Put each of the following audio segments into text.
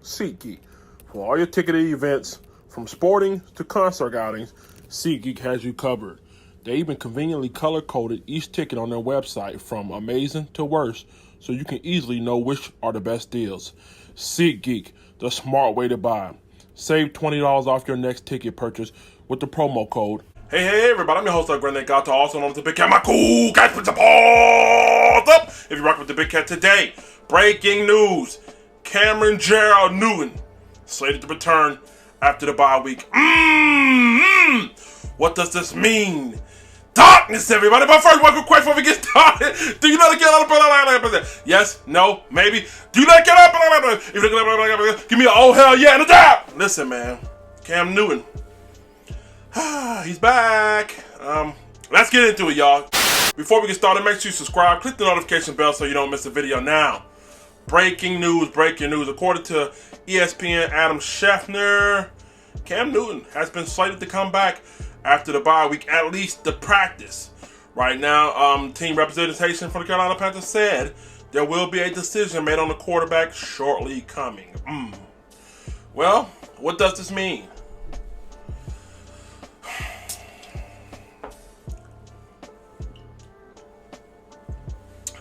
SeatGeek. For all your ticketed events, from sporting to concert outings, SeatGeek has you covered. They even conveniently color-coded each ticket on their website from amazing to worst, so you can easily know which are the best deals. SeatGeek, the smart way to buy. Save $20 off your next ticket purchase with the promo code. Hey, everybody, I'm your host, Grenade Gato, also known as the Big Cat. My cool guys, put your paws up if you're rocking with the Big Cat today. Breaking news. Cameron Gerald Newton slated to return after the bye week. What does this mean? Darkness, everybody. But first, one quick question before we get started. Do you know to get up? Yes, no, maybe. Do you know to get up? If you look, give me an oh hell yeah and a dab. Listen, man. Cam Newton. He's back. Let's get into it, y'all. Before we get started, make sure you subscribe. Click the notification bell so you don't miss a video now. Breaking news. According to ESPN, Adam Schefter, Cam Newton has been slated to come back after the bye week, at least the practice. Right now, team representation for the Carolina Panthers said there will be a decision made on the quarterback shortly coming. Well, what does this mean?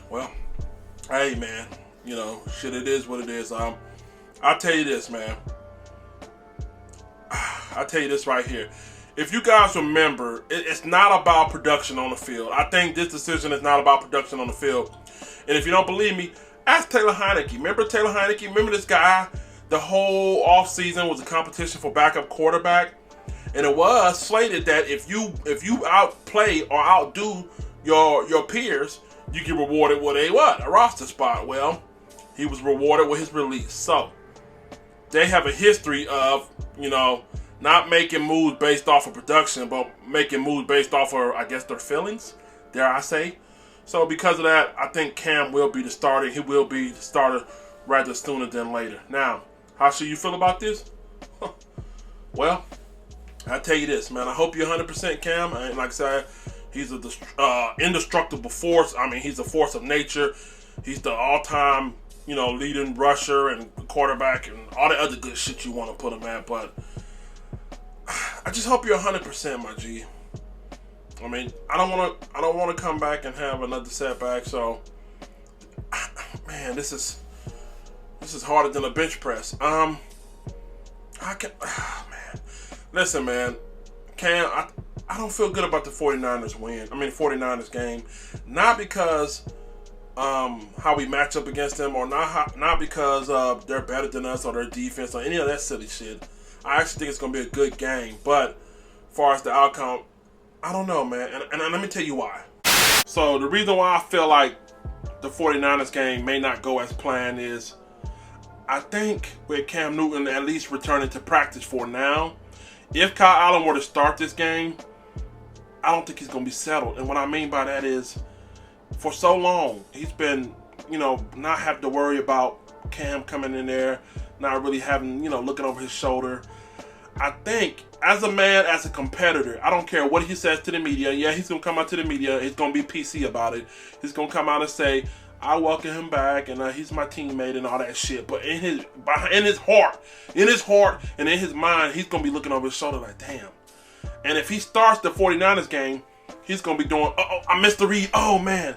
Well, hey, man. You know, shit, it is what it is. I'll tell you this, man. I'll tell you this right here. If you guys remember, it's not about production on the field. I think this decision is not about production on the field. And if you don't believe me, ask Taylor Heinicke. Remember Taylor Heinicke? Remember this guy? The whole offseason was a competition for backup quarterback. And it was slated that if you outplay or outdo your peers, you get rewarded with a roster spot. Well, he was rewarded with his release. So, they have a history of, not making moves based off of production, but making moves based off of, I guess, their feelings, dare I say. So, because of that, I think Cam will be the starter. He will be the starter rather sooner than later. Now, how should you feel about this? Well, I tell you this, man. I hope you're 100% Cam. And like I said, he's an indestructible force. I mean, he's a force of nature. He's the all-time, leading rusher and quarterback and all the other good shit you want to put him at. But I just hope you're 100%, my G. I mean, I don't want to come back and have another setback. So, man, this is harder than a bench press. Man. Listen, man. Cam, I don't feel good about the 49ers game. Not because how we match up against them, or not because they're better than us or their defense or any of that silly shit. I actually think it's going to be a good game. But as far as the outcome, I don't know, man. And let me tell you why. So the reason why I feel like the 49ers game may not go as planned is I think with Cam Newton at least returning to practice for now, if Kyle Allen were to start this game, I don't think he's going to be settled. And what I mean by that is, for so long, he's been, not have to worry about Cam coming in there, not really having, looking over his shoulder. I think, as a man, as a competitor, I don't care what he says to the media. Yeah, he's going to come out to the media. He's going to be PC about it. He's going to come out and say, I welcome him back, and he's my teammate and all that shit. But in his heart, and in his mind, he's going to be looking over his shoulder like, damn. And if he starts the 49ers game, he's going to be doing, I missed the read. Oh, man.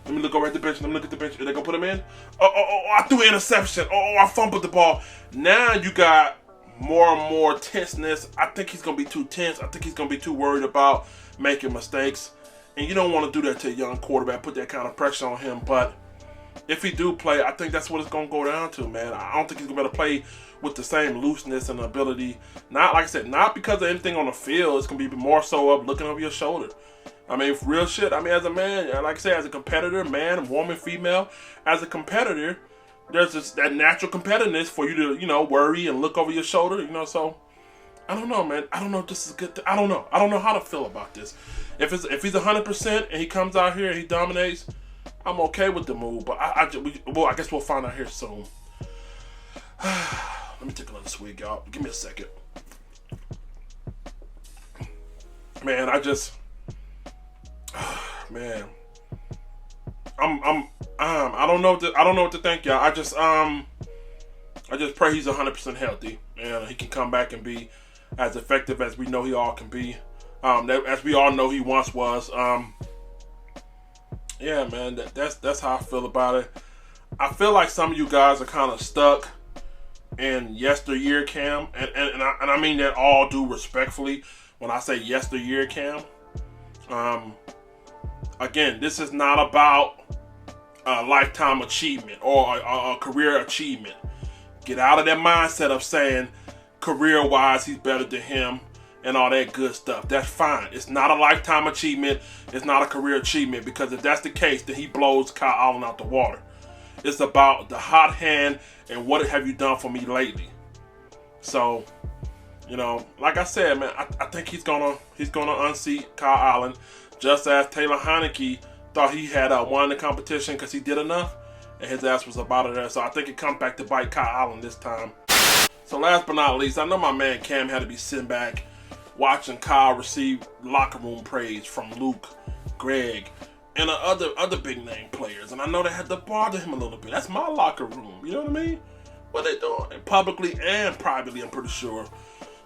Let me look over at the bench. Let me look at the bench. Are they going to put him in? I threw an interception. I fumbled the ball. Now you got more and more tenseness. I think he's going to be too tense. I think he's going to be too worried about making mistakes. And you don't want to do that to a young quarterback, put that kind of pressure on him. But if he do play, I think that's what it's going to go down to, man. I don't think he's going to be able to play with the same looseness and ability. Not, like I said, not because of anything on the field. It's going to be more so of looking over your shoulder. I mean, real shit. I mean, as a man, like I said, as a competitor, man, woman, female, as a competitor, there's just that natural competitiveness for you to, worry and look over your shoulder, so I don't know, man. I don't know if this is good. I don't know. I don't know how to feel about this. If he's 100% and he comes out here and he dominates, I'm okay with the move. But I guess we'll find out here soon. Let me take another swig, y'all. Give me a second. Man, man, I don't know what to think, y'all. I I just pray he's 100% healthy and he can come back and be as effective as we know he all can be. As we all know he once was. Yeah, man, that's how I feel about it. I feel like some of you guys are kind of stuck in yesteryear, Cam, and I mean that all due respectfully when I say yesteryear, Cam. Again, this is not about a lifetime achievement or a career achievement. Get out of that mindset of saying career-wise he's better than him and all that good stuff. That's fine. It's not a lifetime achievement. It's not a career achievement, because if that's the case, then he blows Kyle Allen out the water. It's about the hot hand and what have you done for me lately. So, like I said, man, I think he's gonna unseat Kyle Allen, just as Taylor Heineke thought he had won the competition because he did enough, and his ass was about it there. So I think it comes back to bite Kyle Allen this time. So last but not least, I know my man Cam had to be sitting back watching Kyle receive locker room praise from Luke, Greg, and other big name players, and I know that had to bother him a little bit. That's my locker room, you know what I mean? What they doing? And publicly and privately, I'm pretty sure.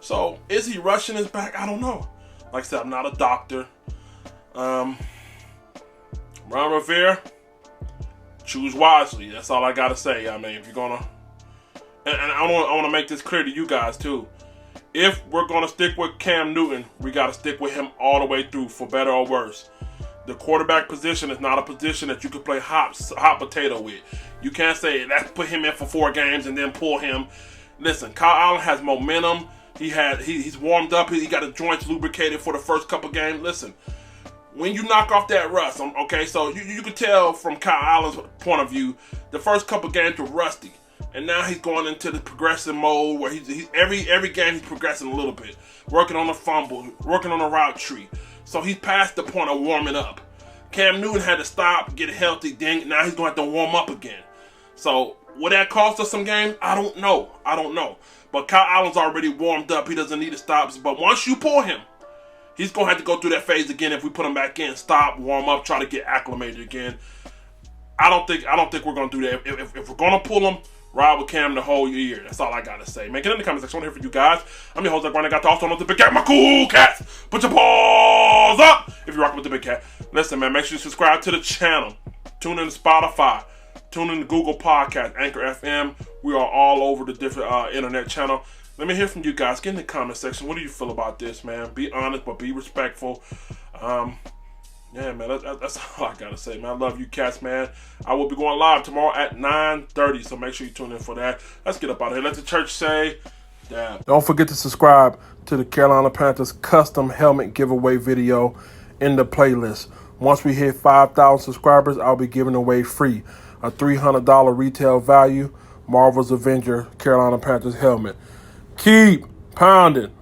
So is he rushing his back? I don't know. Like I said, I'm not a doctor. Ron Rivera, choose wisely. That's all I gotta say. I mean, if you're gonna, and I want to make this clear to you guys too. If we're gonna stick with Cam Newton, we gotta stick with him all the way through, for better or worse. The quarterback position is not a position that you can play hot potato with. You can't say let's put him in for 4 games and then pull him. Listen, Kyle Allen has momentum. He's warmed up. He got his joints lubricated for the first couple games. Listen, when you knock off that rust, okay, so you can tell from Kyle Allen's point of view, the first couple games were rusty. And now he's going into the progressive mode where he's every game he's progressing a little bit. Working on the fumble, working on the route tree. So he's past the point of warming up. Cam Newton had to stop, get healthy, then now he's going to have to warm up again. So will that cost us some games? I don't know. But Kyle Allen's already warmed up. He doesn't need to stop. But once you pull him, he's going to have to go through that phase again if we put him back in. Stop, warm up, try to get acclimated again. I don't think we're going to do that. If we're going to pull him, ride with Cam the whole year. That's all I got to say. Man, get in the comment section. I want to hear from you guys. I'm your host, Zach Bryan. I got to also know the big cat, my cool cats. Put your paws up if you're rocking with the big cat. Listen, man, make sure you subscribe to the channel. Tune in to Spotify. Tune in to Google Podcast, Anchor FM. We are all over the different internet channel. Let me hear from you guys. Get in the comment section. What do you feel about this, man? Be honest, but be respectful. Yeah, man, that's all I gotta say, man. I love you cats, man. I will be going live tomorrow at 9:30, so make sure you tune in for that. Let's get up out of here. Let the church say, damn. Don't forget to subscribe to the Carolina Panthers custom helmet giveaway video in the playlist. Once we hit 5,000 subscribers, I'll be giving away free a $300 retail value Marvel's Avenger Carolina Panthers helmet. Keep pounding.